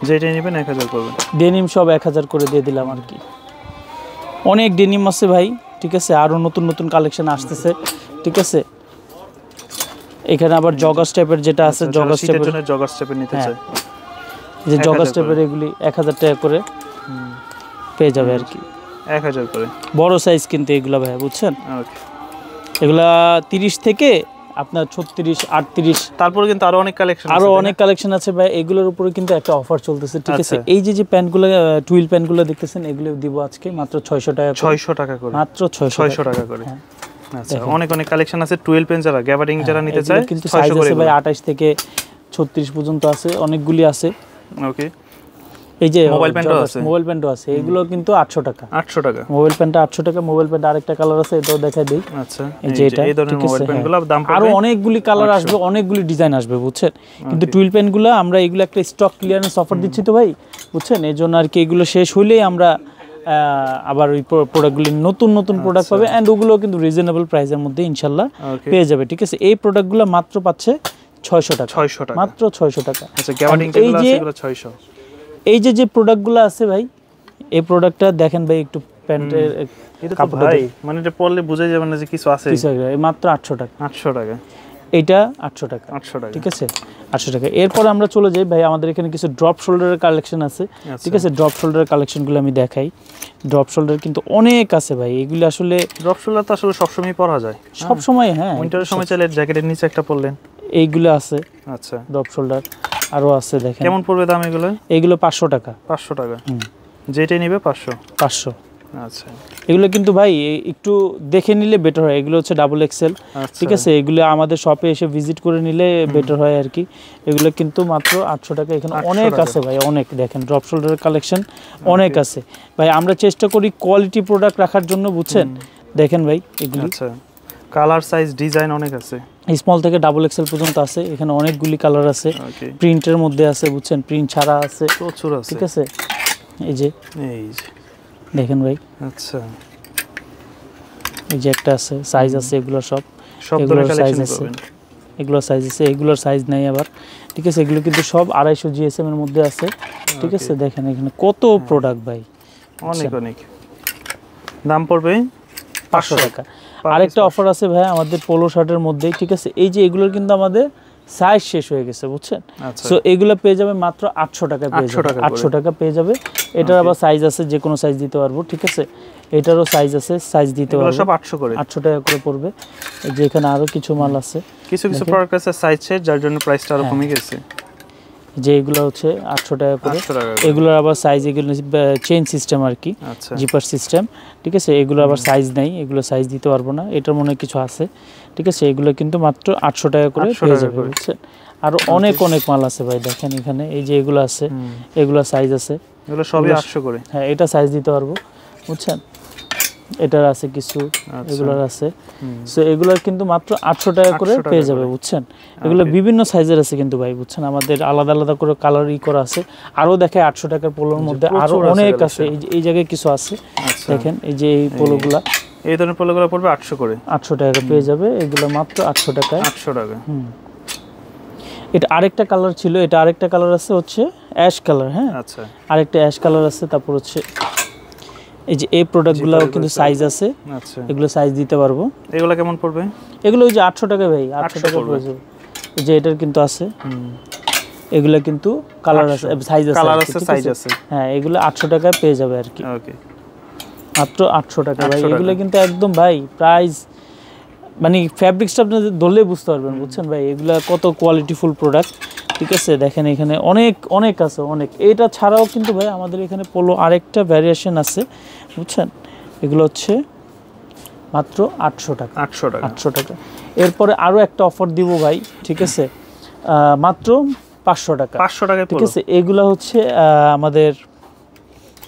যেটা নেবেন 1000 করবেন। ডেনিম সব 1000 করে দিয়ে দিলাম আর কি। অনেক ডেনিম আছে ভাই। ঠিক আছে, আরো নতুন নতুন কালেকশন আসতেছে। ঠিক আছে, এখানে আবার জগার স্টেপের যেটা আছে, জগার স্টেপের নিতে চাই, যে জগার স্টেপের এগুলি 1000 টাকা করে পেয়ে যাবে আর কি। 1000 করে বড় সাইজ কিন্তু এগুলা ভাই, বুঝছেন। ওকে, এগুলা 30 থেকে আপনার 36, 38। তারপর কিন্তু আরো অনেক কালেকশন আছে ভাই। এগুলোর উপরে কিন্তু একটা অফার চলতেছে। ঠিক আছে, এই যে প্যান্টগুলো, টুইল প্যান্টগুলো দেখতেছেন, এগুলো দিব আজকে মাত্র 600 টাকা। 600 টাকা করে, মাত্র 600 টাকা করে। আচ্ছা, অনেক কালেকশন আছে। 12 পেন যারা গ্যাবারিং যারা নিতে চায়, কিন্তু সাইজ আছে ভাই 28 থেকে 36 পর্যন্ত আছে, অনেকগুলি আছে। ওকে, এই যে মোবাইল প্যান্টও আছে। এগুলো কিন্তু 800 টাকা। 800 টাকা মোবাইল প্যান্টটা 800 টাকা। মোবাইল প্যান্ট আরেকটা কালার আছে, এটাও দেখাই দেই। আচ্ছা, এই যে এটা, এই ধরনের মোবাইল প্যান্টগুলোর দাম পড়বে। আরো অনেকগুলি কালার আসবে, অনেকগুলি ডিজাইন আসবে, বুঝছেন। কিন্তু টুইল প্যান্টগুলো আমরা এগুলো একটা স্টক ক্লিয়ারেন্স অফার দিচ্ছি তো ভাই, বুঝছেন। এর জন্য আর কি এগুলো শেষ হইলেই আমরা আবার ওই প্রোডাক্টগুলি নতুন নতুন প্রোডাক্ট পাবে, এন্ড ওগুলো কিন্তু রিজনেবল প্রাইসের মধ্যে ইনশাআল্লাহ পেয়ে যাবে। ঠিক আছে, এই প্রোডাক্টগুলো মাত্র পাচ্ছে 600 টাকা। মাত্র 600 টাকা। আচ্ছা, গ্যাবারিং যেগুলো আছে এগুলো 600। এই যে প্রোডাক্টগুলো আছে ভাই, এই প্রোডাক্টটা দেখেন ভাই একটু প্যান্টের এটা তো ভাই মানে এটা পরলে বোঝা যাবে না যে কিছু আছে। মাত্র 800 টাকা। 800 টাকা। এটা 800 টাকা। 800 টাকা, ঠিক আছে 800 টাকা। এরপর আমরা চলে যাই ভাই, আমাদের এখানে কিছু ড্রপ শোল্ডারের কালেকশন আছে, ঠিক আছে। ড্রপ শোল্ডারের কালেকশনগুলো আমি দেখাই। ড্রপ শোল্ডার কিন্তু অনেক আছে ভাই, এগুলো আসলে ড্রপ শোল্ডার তো আসলে সব সময় পরা যায়, সব সময়। হ্যাঁ, উইন্টারের সময় চাইলে জ্যাকেটের নিচে একটা পরলেন, এইগুলো আছে। আচ্ছা, ড্রপ শোল্ডার আরো আছে, দেখেন। কেমন পড়বে দাম এগুলো? এগুলো 500 টাকা। 500 টাকা, যেটাই নেবে 500। আচ্ছা, এগুলো কিন্তু ভাই একটু দেখে নিলে বেটার হয়। এগুলো হচ্ছে ডাবল এক্সেল, ঠিক আছে। এগুলো আমাদের শপে এসে ভিজিট করে নিলে বেটার হয় আর কি। এগুলো কিন্তু মাত্র 800 টাকা। এখানে অনেক আছে ভাই, অনেক। দেখেন ড্রপ শোল্ডারের কালেকশন অনেক আছে ভাই। আমরা চেষ্টা করি কোয়ালিটি প্রোডাক্ট রাখার জন্য, বুঝছেন। দেখেন ভাই এগুলো, আচ্ছা, কালার সাইজ ডিজাইন অনেক আছে, স্মল থেকে ডাবল এক্সেল পর্যন্ত আছে। এখানে অনেকগুলি কালার আছে, প্রিন্টের মধ্যে আছে, বুঝছেন, প্রিন্ট ছাড়া আছে, প্রচুর আছে, ঠিক আছে। এই যে দেখেন ভাই, আচ্ছা, এই যে একটা আছে, সাইজ আছে, এগুলো সব ধরনের কালেকশন আছে, এগুলো সাইজ আছে, এগুলোর সাইজ নাই আবার, ঠিক আছে। এগুলো কিন্তু সব 250 জিএসএম এর মধ্যে আছে, ঠিক আছে। দেখেন এখানে কত প্রোডাক্ট ভাই, অনেক অনেক। দাম পড়বে 500 টাকা। আরেকটা অফার আছে ভাই আমাদের পোলো শার্টের মধ্যেই, ঠিক আছে। এই যে এগুলোর কিন্তু আমাদের সাইজ শেষ হয়ে গেছে, বুঝছেন। সো এগুলো পেয়ে যাবে মাত্র 800 টাকায়, পেয়ে যাবে 800 টাকা পেয়ে যাবে। এটার আবার সাইজ আছে, যে কোনো সাইজ দিতে পারবো, ঠিক আছে। এটারও সাইজ আছে, সাইজ দিতে পারবো। সব 800 করে, 800 টাকা করে পড়বে। এই যে এখানে আরো কিছু মাল আছে, কিছু প্রোডাক্ট আছে সাইজ শেষ, যার জন্য প্রাইসটা আরো কমে গেছে। যে এগুলো হচ্ছে 800 টাকা করে। এগুলোর আবার সাইজ, এগুলো চেইন সিস্টেম আর কি, জিপার সিস্টেম, ঠিক আছে। এগুলো আবার সাইজ নাই, এগুলো সাইজ দিতে পারবো না। এটার মনে কিছু আছে, ঠিক আছে। এগুলো কিন্তু মাত্র 800 টাকা করে পেয়ে যাবে, বুঝছেন। আরো অনেক অনেক মাল আছে ভাই, দেখেন এখানে। এই যে এগুলো আছে, এগুলো সাইজ আছে, এগুলো সবই 800 করে। হ্যাঁ, এটা সাইজ দিতে পারবো, বুঝছেন। এটার আছে কিছু, এগুলোর আছে। সো এগুলোর কিন্তু মাত্র 800 টাকা করে পেয়ে যাবে, বুঝছেন। এগুলো বিভিন্ন সাইজের আছে কিন্তু ভাই, বুঝছেন। আমাদের আলাদা আলাদা করে কালার করা আছে। আরো দেখে 800 টাকার পোলোর মধ্যে আরো অনেক আছে। এই জায়গায় কিছু আছে, দেখেন। এই যে এই পোলোগুলা, এই ধরনের পোলোগুলো পড়বে 800 করে। 800 টাকা পেয়ে যাবে এগুলো মাত্র 800 টাকায়। 800 টাকা। এটা আরেকটা কালার ছিল, এটা আরেকটা কালার আছে, হচ্ছে অ্যাশ কালার। হ্যাঁ, আচ্ছা, আরেকটা অ্যাশ কালার আছে। তারপর হচ্ছে এই যে এই প্রোডাক্টগুলোও কিন্তু সাইজ আছে, আচ্ছা, এগুলো সাইজ দিতে পারবো। এগুলো কেমন পড়বে? এগুলো ওই যে 800 টাকা ভাই, 800 টাকা পড়বে। এই যে এটার কিন্তু আছে, এগুলো কিন্তু কালার আছে, সাইজ আছে, কালার আছে, সাইজ আছে। হ্যাঁ, এগুলো 800 টাকায় পেয়ে যাবে আর কি। ওকে, মাত্র 800 টাকা ভাই। এগুলো কিন্তু একদম ভাই প্রাইস, মানে ফ্যাব্রিক্সটা আপনি ধরলে বুঝতে পারবেন, বুঝছেন ভাই। এগুলা কত কোয়ালিটিফুল প্রোডাক্ট, ঠিক আছে। দেখেন এখানে অনেক অনেক আছে, অনেক। এটা ছাড়াও কিন্তু ভাই আমাদের এখানে পোলো আরেকটা ভ্যারিয়েশন আছে, বুঝছেন। এগুলো হচ্ছে মাত্র 800 টাকা। 800 টাকা। এরপরে আরো একটা অফার দিব ভাই, ঠিক আছে, মাত্র 500 টাকা। 500 টাকা, ঠিক আছে। এগুলা হচ্ছে আমাদের,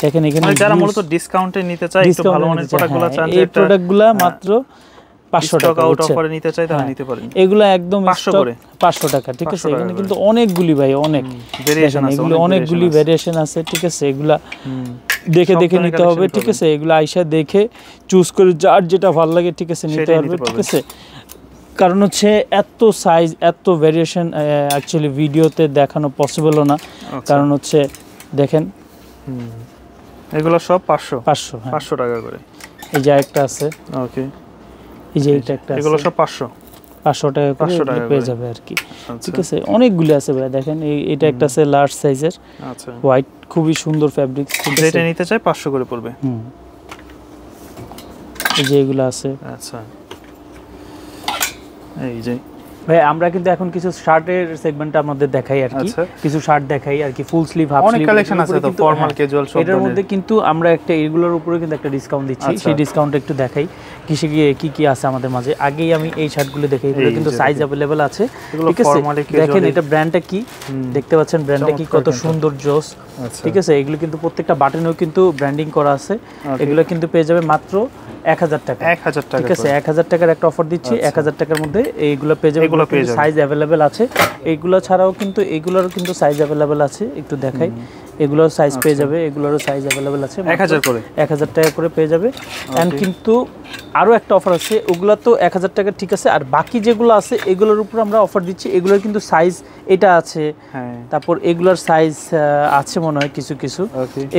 দেখেন এখানে যারা মূলত ডিসকাউন্টে নিতে চায়, একটু ভালো মানের প্রোডাক্টগুলো চান, এই প্রোডাক্টগুলো মাত্র 500 টাকা আউট অফারে নিতে চাই, তাহলে নিতে পারেন। এগুলো একদম 500 করে, 500 টাকা, ঠিক আছে। এখানে কিন্তু অনেকগুলি ভাই, অনেক ভেরিয়েশন আছে, এগুলো অনেকগুলি ভেরিয়েশন আছে, ঠিক আছে। এগুলা দেখে দেখে নিতে হবে, ঠিক আছে। এগুলো আইসা দেখে চুজ করে যার যেটা ভালো লাগে, ঠিক আছে, নিতে পারবে, ঠিক আছে। কারণ হচ্ছে এত সাইজ, এত ভেরিয়েশন অ্যাকচুয়ালি ভিডিওতে দেখানো পসিবলও না। কারণ হচ্ছে দেখেন এগুলো সব 500 টাকা করে। এই যে একটা আছে, ওকে, এই যে এটা একটা আছে, এগুলো সব 500 টাকা করে পেয়ে যাবে আর কি, ঠিক আছে। অনেকগুলি আছে ভাই, দেখেন এটা একটা আছে লার্জ সাইজের, আচ্ছা, হোয়াইট, খুবই সুন্দর ফ্যাব্রিক্স, যেটা নিতে চাই 500 করে পড়বে। এই যে এগুলো আছে, আচ্ছা। এই যে ভাই আমরা কিন্তু এখন কিছু শার্টের সেগমেন্ট আমাদের দেখাই আর কি, কিছু শার্ট দেখাই আর কি, ফুল স্লিভ, হাফ স্লিভ, অনেক কালেকশন আছে তো, ফর্মাল ক্যাজুয়াল সব। এটার মধ্যে কিন্তু আমরা একটা এগুলোর উপরে কিন্তু একটা ডিসকাউন্ট দিচ্ছি, সেই ডিসকাউন্টটা একটু দেখাই কি কি আছে আমাদের মাঝে। আগেই আমি এই শার্টগুলো দেখাই, এগুলো কিন্তু সাইজ अवेलेबल আছে, ঠিক আছে। দেখেন এটা ব্র্যান্ডটা কি, দেখতে পাচ্ছেন ব্র্যান্ডটা কি, কত সুন্দর জোস, ঠিক আছে। এগুলো কিন্তু প্রত্যেকটা বাটনেও কিন্তু ব্র্যান্ডিং করা আছে। এগুলো কিন্তু পেয়ে যাবে মাত্র 1000 টাকা, 1000 টাকা, ঠিক আছে। 1000 টাকার একটা অফার দিচ্ছি, 1000 টাকার মধ্যে এইগুলো পেয়ে যাবে। সাইজ अवेलेबल আছে, এইগুলো ছাড়াও কিন্তু এইগুলোর কিন্তু সাইজ अवेलेबल আছে, একটু দেখাই। এগুলোর সাইজ পেয়ে যাবে, এগুলোরও সাইজ অ্যাভেলেবেল আছে 1000 করে 1000 টাকা করে পেয়ে যাবে। এন্ড কিন্তু আরও একটা অফার আছে, ওগুলো তো 1000 টাকা ঠিক আছে, আর বাকি যেগুলো আছে এগুলোর উপর আমরা অফার দিচ্ছি। এগুলোর কিন্তু সাইজ এটা আছে, তারপর এগুলোর সাইজ আছে মনে হয় কিছু কিছু,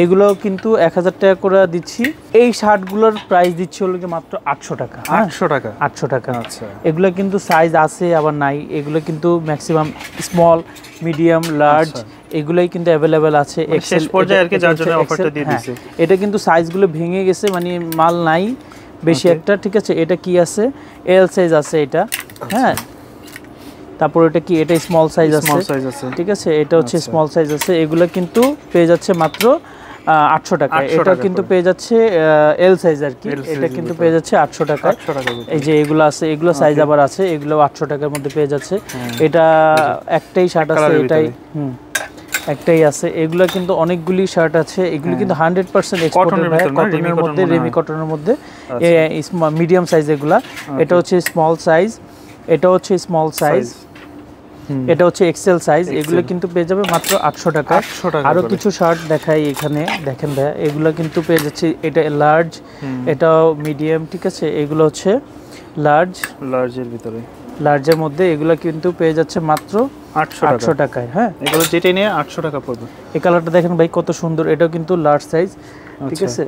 এগুলো কিন্তু 1000 টাকা করে দিচ্ছি। এই শার্টগুলোর প্রাইস দিচ্ছি হলো কি মাত্র 800 টাকা। 800 টাকা 800 টাকা। আচ্ছা, এগুলো কিন্তু সাইজ আছে আবার নাই, এগুলো কিন্তু ম্যাক্সিমাম স্মল, মিডিয়াম, লার্জ এগুলাই কিন্তু অ্যাভেলেবেল আছে। শেষ পর্যায়ে আর কি, যার জন্য অফারটা দিয়ে দিয়েছে। এটা কিন্তু সাইজগুলো ভেঙে গেছে, মানে মাল নাই বেশি একটা, ঠিক আছে। এটা কি আছে, এল সাইজ আছে এটা, হ্যাঁ। তারপর এটা কি, এটা স্মল সাইজ আছে, ঠিক আছে। এটা হচ্ছে স্মল সাইজ আছে। এগুলো কিন্তু পেয়ে যাচ্ছে মাত্র 800 টাকা। এটা কিন্তু পেয়ে যাচ্ছে এল সাইজ আর কি, এটা কিন্তু পেয়ে যাচ্ছে 800 টাকা। এই যে এগুলো আছে, এগুলো সাইজ আবার আছে, এগুলো 800 টাকার মধ্যে পেয়ে যাচ্ছে। এটা একটাই শার্ট আছে, এটাই একটাই আছে। এগুলো কিন্তু অনেকগুলি শার্ট আছে, এগুলো কিন্তু 100% এক্সপোর্টেড ভাই, কটনের মধ্যে, রেমি কটনের মধ্যে, মিডিয়াম সাইজ এগুলা। এটা হচ্ছে স্মল সাইজ, এটা হচ্ছে স্মল সাইজ, এটা হচ্ছে এক্সেল সাইজ। এগুলো কিন্তু পেয়ে যাবে মাত্র 800 টাকা। আরো কিছু শার্ট দেখাই এখানে, দেখেন ভাই, এগুলো কিন্তু পেয়ে যাচ্ছে, এটা লার্জ, এটাও মিডিয়াম, ঠিক আছে। এগুলো হচ্ছে লার্জের ভিতরে, লার্জের মধ্যে, এগুলো কিন্তু পেয়ে যাচ্ছে মাত্র 800 টাকায়। হ্যাঁ, এগুলো যেটা নিয়ে 800 টাকা পড়বে। এই কালারটা দেখেন ভাই কত সুন্দর, এটাও কিন্তু লার্জ সাইজ, ঠিক আছে।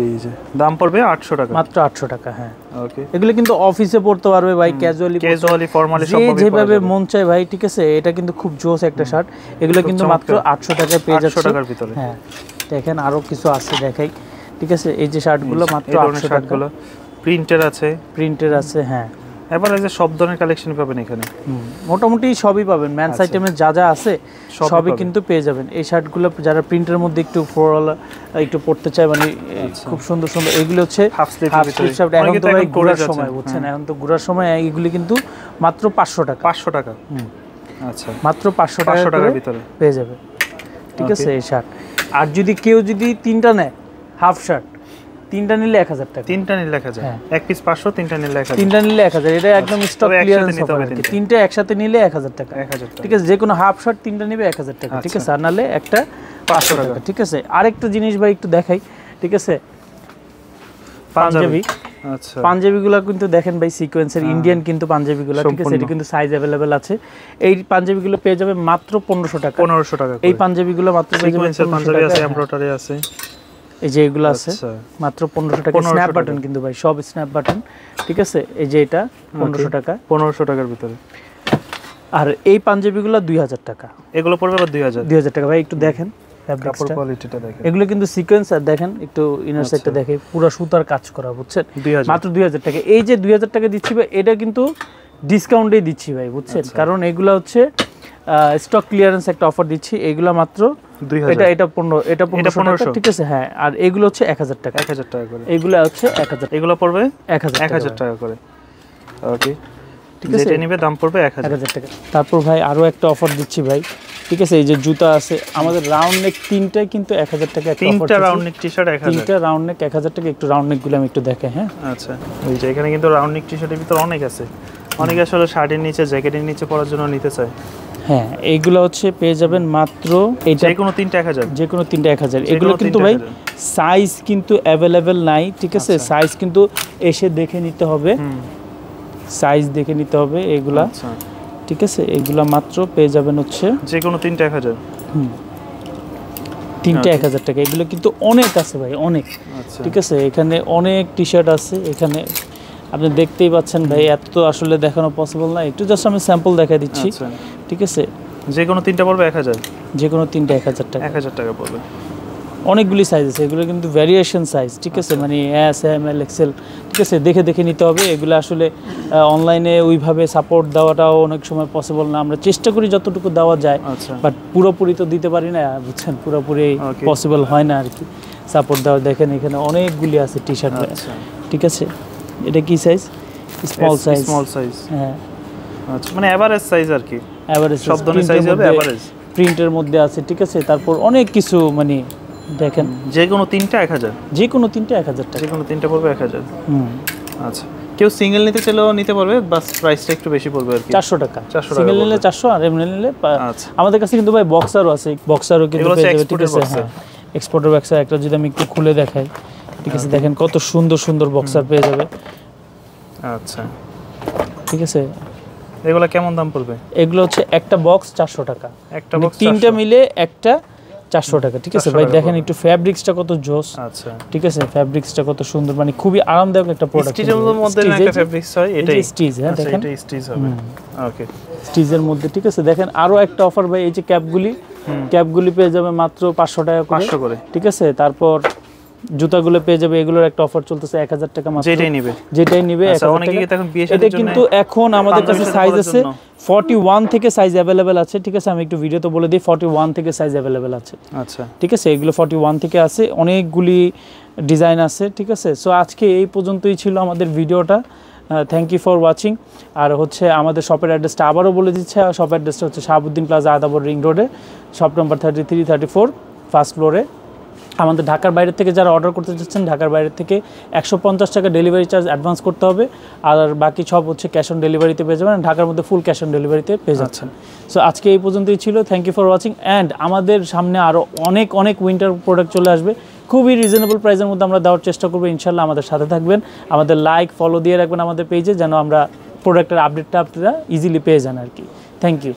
এই যে দাম পড়বে 800 টাকা, মাত্র 800 টাকা। হ্যাঁ, ওকে। এগুলো কিন্তু অফিসে পড়তে পারবে ভাই, ক্যাজুয়ালি ফর্মালি সব যেভাবে মন চায় ভাই, ঠিক আছে। এটা কিন্তু খুব জোস একটা শার্ট। এগুলো কিন্তু মাত্র 800 টাকায় পেয়ে যাচ্ছে, 800 টাকার ভিতরে। হ্যাঁ, দেখেন আরো কিছু আছে দেখাই, ঠিক আছে। এই যে শার্টগুলো মাত্র 800 টাকা, প্রিন্টের আছে, হ্যাঁ। এভারেজে সব ধরনের কালেকশন পাবেন এখানে, মোটামুটি সবই পাবেন। ম্যানস আইটেমের যা যা আছে সবই কিন্তু পেয়ে যাবেন। এই শার্টগুলো যারা প্রিন্টের মধ্যে একটু ফ্লোরাল একটু পড়তে চায়, মানে খুব সুন্দর সুন্দর, এগুলো হচ্ছে হাফ স্লিভ শার্ট। এখন তো ভাই ঘোরার সময়, বুঝছেন, এখন তো ঘোরার সময় এগুলি কিন্তু মাত্র 500 টাকা, 500 টাকা। আচ্ছা, মাত্র 500 টাকার ভিতরে পেয়ে যাবে, ঠিক আছে এই শার্ট। আর যদি কেউ তিনটা নেয় হাফ শার্ট, তিনটা নিলে 1000 টাকা, তিনটা নিলে 1000, এক পিস 500, তিনটা নিলে 1000, তিনটা নিলে 1000। এটা একদম স্টক ক্লিয়ারেন্স অফার, তিনটা একসাথে নিলে 1000 টাকা, ঠিক আছে। যে কোনো হাফ শার্ট তিনটা নিবে 1000 টাকা, ঠিক আছে। আর নালে একটা 500 টাকা, ঠিক আছে। আরেকটা জিনিস ভাই একটু দেখাই, ঠিক আছে, পাঞ্জাবি। আচ্ছা, পাঞ্জাবিগুলো কিন্তু দেখেন ভাই সিকোয়েন্সের ইন্ডিয়ান কিন্তু পাঞ্জাবিগুলো, ঠিক আছে। এটা কিন্তু সাইজ अवेलेबल আছে। এই পাঞ্জাবিগুলো পেয়ে যাবে মাত্র 1500 টাকা, 1500 টাকা। এই পাঞ্জাবিগুলো মাত্র সিকোয়েন্সের পাঞ্জাবি আছে, এমব্রয়ডারি আছে, এই যে এগুলো আছে, মাত্র 1500 টাকা। স্ন্যাপ বাটন কিন্তু ভাই, সব স্ন্যাপ বাটন, ঠিক আছে। এই যে এটা 1500 টাকা, 1500 টাকার ভিতরে। আর এই পাঞ্জাবিগুলো 2000 টাকা, এগুলো পড়বে আবার 2000 টাকা। ভাই একটু দেখেন কাপড় কোয়ালিটিটা দেখেন, এগুলো কিন্তু সিকোয়েন্স। আর দেখেন একটু ইনার সাইডটা দেখে, পুরো সুতার কাজ করা, বুঝছেন, মাত্র 2000 টাকা। এই যে 2000 টাকা দিচ্ছি ভাই, এটা কিন্তু ডিসকাউন্টে দিচ্ছি ভাই, বুঝছেন, কারণ এগুলো হচ্ছে স্টক ক্লিয়ারেন্স একটা অফার দিচ্ছি। এগুলো মাত্র 2000, এটা 1500, ঠিক আছে। হ্যাঁ, আর এগুলো হচ্ছে 1000 টাকা, 1000 টাকা করে। এগুলো হচ্ছে 1000, এগুলো পড়বে 1000 টাকা করে, ওকে, ঠিক আছে। এটা নিবে দাম পড়বে 1000 টাকা। তারপর ভাই আরো একটা অফার দিচ্ছি ভাই, ঠিক আছে। এই যে জুতা আছে আমাদের, রাউন্ড নেক তিনটাই কিন্তু 1000 টাকা, তিনটা রাউন্ড নেক টি-শার্ট 1000, তিনটা রাউন্ড নেক 1000 টাকা। একটু রাউন্ড নেক গুলো আমি একটু দেখাই, হ্যাঁ। আচ্ছা, এই যে এখানে কিন্তু রাউন্ড নেক টি-শার্টের ভিতর অনেক আছে, অনেকে আসলে শার্টের নিচে, জ্যাকেটের নিচে পরার জন্য নিতে চায়। হ্যাঁ, এইগুলো হচ্ছে পেয়ে যাবেন মাত্র, এইটা যে কোনো তিনটা 1000, যে কোনো তিনটা 1000। এগুলো কিন্তু ভাই সাইজ কিন্তু अवेलेबल নাই, ঠিক আছে। সাইজ কিন্তু এসে দেখে নিতে হবে, সাইজ দেখে নিতে হবে এগুলা, ঠিক আছে। এগুলা মাত্র পেয়ে যাবেন হচ্ছে যে কোনো তিনটা 1000, তিনটা 1000 টাকা। এগুলো কিন্তু অনেক আছে ভাই, অনেক, ঠিক আছে। এখানে অনেক টি-শার্ট আছে, এখানে আপনি দেখতেই পাচ্ছেন ভাই, এত আসলে দেখানো পসিবল না, একটু জাস্ট আমি স্যাম্পল দেখাই দিচ্ছি, ঠিক আছে। যে কোনো তিনটা পড়বে 1000, যে কোনো তিনটা 1000 টাকা, 1000 টাকা পড়বে। অনেকগুলি সাইজ আছে, এগুলো কিন্তু ভ্যারিয়েশন সাইজ, ঠিক আছে, মানে এস, এম, এল, এক্সেল, ঠিক আছে। দেখে দেখে নিতে হবে। এগুলো আসলে অনলাইনে ওইভাবে সাপোর্ট দেওয়াটাও অনেক সময় পসিবল না, আমরা চেষ্টা করি যতটুকু দেওয়া যায়, বাট পুরোপুরি তো দিতে পারি না, বুঝছেন, পুরোপুরি পসিবল হয় না আর কি সাপোর্ট দেওয়া। দেখেন এখানে অনেকগুলি আছে টি-শার্ট, ঠিক আছে। এটা কি size? Small size, small size, হ্যাঁ, আচ্ছা, মানে এভারেজ সাইজ আর কি, এভারেজ সব ধরনের সাইজ হবে, এভারেজ প্রিন্টের মধ্যে আছে, ঠিক আছে। তারপর অনেক কিছু, মানে দেখেন যে কোনো তিনটা 1000, যে কোনো তিনটা 1000 টাকা, যে কোনো তিনটা পড়বে 1000। আচ্ছা, কেউ সিঙ্গেল নিতে চাইলেও নিতে পারবে, বাস প্রাইসটা একটু বেশি পড়বে আর কি। 400 টাকা 400 টাকা সিঙ্গেল নিলে 400, আর এমনি নিলে আচ্ছা। আমাদের কাছে কিন্তু ভাই বক্সারও আছে, বক্সারও কিন্তু এগুলো পেয়ে যাবে, ঠিক exported আছে? boxer। হ্যাঁ, এক্সপোর্টের বক্সার একটা যদি আমি একটু খুলে দেখাই, ঠিক আছে? দেখেন কত সুন্দর সুন্দর বক্সার পেয়ে যাবে, আচ্ছা। ঠিক আছে? এগুলো কেমন দাম পড়বে? এগুলো হচ্ছে একটা বক্স 400 টাকা, একটা বক্স তিনটা মিলে একটা 400 টাকা, ঠিক আছে 400 ভাই? টাকা দেখেন পড়বে। একটু ফ্যাব্রিক্সটা কত জোস, আচ্ছা। ঠিক আছে? ফ্যাব্রিক্সটা কত সুন্দর, মানে খুবই আরামদায়ক একটা প্রোডাক্ট। স্টিচের মধ্যে না একটা ফেব্রিক্স হয়, এটাই স্টিচ, হ্যাঁ আচ্ছা, দেখেন এটাই স্টিচ হবে। ওকে। স্টিচের মধ্যে, ঠিক আছে? দেখেন আরো একটা অফার ভাই, এই যে ক্যাপগুলি পেয়ে যাবে মাত্র 500 টাকা করে, 500 করে, ঠিক আছে? তারপর জুতাগুলো পেয়ে যাবে, এগুলোর একটা অফার চলতেছে 1000 টাকা মাত্র, যেটাই নিবে আচ্ছা। 1000 অনেকে টাকা। কি এখন বিয়ে এটা শাদীর জন্য কিন্তু এখন আমাদের কাছে সাইজ আছে 41 থেকে সাইজ अवेलेबल আছে, ঠিক আছে? আমি একটু ভিডিওতে বলে দিই, 41 থেকে সাইজ अवेलेबल আছে, আচ্ছা, ঠিক আছে? এগুলো 41 থেকে আছে, অনেকগুলি ডিজাইন আছে, ঠিক আছে? সো আজকে এই পর্যন্তই ছিল আমাদের ভিডিওটা। Thank you for watching. আর হচ্ছে আমাদের শপের অ্যাড্রেসটা আবারও বলে দিচ্ছে, শপ অ্যাড্রেসটা হচ্ছে শাহাবুদ্দিন প্লাজা, আদাবর রিং রোডে, শপ নম্বর 33 34 ফার্স্ট ফ্লোরে। আমাদের ঢাকার বাইরে থেকে যারা অর্ডার করতে চাচ্ছেন, ঢাকার বাইরে থেকে 150 টাকা ডেলিভারি চার্জ অ্যাডভান্স করতে হবে, আর বাকি সব হচ্ছে ক্যাশ অন ডেলিভারিতে পেয়ে যাবেন, ঢাকার মধ্যে ফুল ক্যাশ অন ডেলিভারিতে পেয়ে যাচ্ছেন। সো আজকে এই পর্যন্তই ছিল, thank you for watching. And আমাদের সামনে আরও অনেক অনেক উইন্টার প্রোডাক্ট চলে আসবে, খুবই রিজনেবল প্রাইসের মধ্যে আমরা দেওয়ার চেষ্টা করবো ইনশাল্লাহ। আমাদের সাথে থাকবেন, আমাদের লাইক ফলো দিয়ে রাখবেন আমাদের পেজে, যেন আমরা প্রোডাক্টের আপডেটটা আপনারা ইজিলি পেয়ে যান আর কি। Thank you.